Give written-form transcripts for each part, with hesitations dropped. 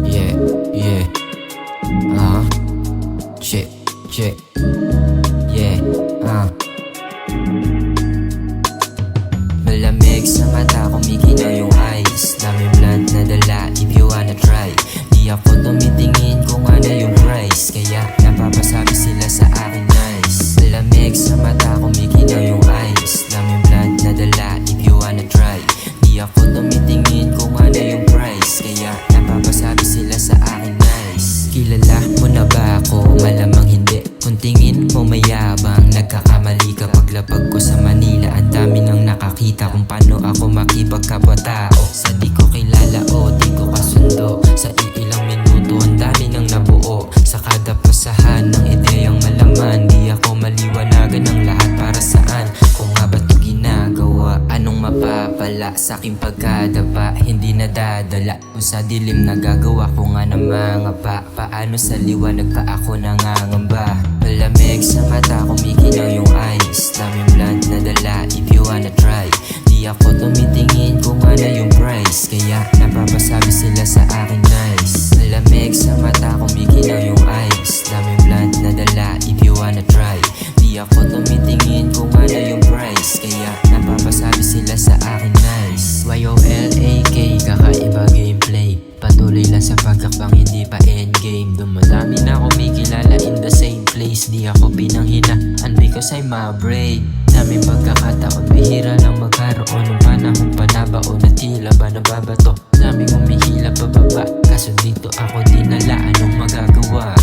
Yeah, yeah. Check, check. Yeah, Malamig sa mata, kumikinaw yung eyes. Daming blunt na dala, if you wanna try. Di ako tumitingin kung ano yung price, kaya napapasabi sila sa akin nice. Malamig sa mata, kumikinaw yung eyes. Daming blunt na dala, if you wanna try. Di ako tumitingin kung ano yung price, kaya napapasabi sila sa akin nice. Kilala mo na ba ako? Malamang hindi. Kung tingin mo mayabang, nagkakamali ka. Paglapag ko sa Manila, ang dami nang nakakita kung paano ako makipagkapwa-tao. Sa di ko kilala o di ko kasundo, sa ilang minuto ang dami nang nabuo. Sa kada pasahan ng ideyang malaman, di ako maliwanagan ng lahat para saan. Kung nga ba't ginagawa, anong mapapala sa aking pagkadapa? Hindi nadadala kung sa dilim nagagawa ko nga ng mga paano sa liwanag pa ako nangangamba. Malamig sa mata, kumikinaw yung eyes. Daming blunt na dala, if you wanna try. Di ako tumitingin kung ano yung price, kaya napapasabi sila sa akin nice. Malamig sa mata, kumikinaw yung eyes. Daming blunt na dala, if you wanna try. Di ako tumitingin kung ano yung price, kaya napapasabi sila sa akin nice. YOLAK, kakaiba gameplay. Patuloy lang sa pagkakbang, hindi pa endgame. Dumadami na kumikilala in the same place. Di ako pinanghinaan because I'm a brain. Daming pagkakataon, bihira lang magkaroon ng panahong panabaon na tila ba nababato. Daming umihila pababa, kaso dito ako dinala, anong magagawa?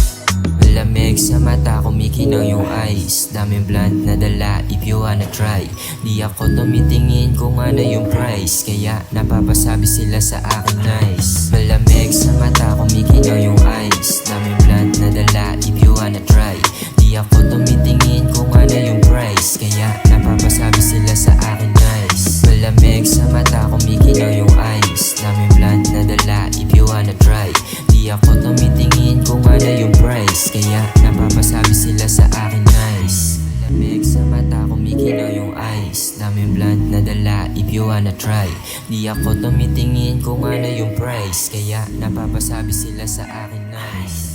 Malamig sa mata, kumikinaw yung eyes. Daming blunt na dala, if you wanna try. Di ako tumitingin kung ano yung price, kaya napapasabi sila sa akin nice. Malamig sa mata, kumikinaw yung eyes. Daming blunt na dala, if you wanna try. Di ako tumitingin kung ano yung price, kaya napapasabi sila sa akin nice. Malamig sa mata, kumikinaw yung eyes. Daming blunt na dala, if you wanna try. Di ako tumitingin kung ano yung price, kaya napapasabi sila sa akin nice. Malamig sa mata, kumikinaw yung eyes. Daming blunt na dala, if you wanna try. Di ako tumitingin kung ano yung price, kaya napapasabi sila sa akin nice.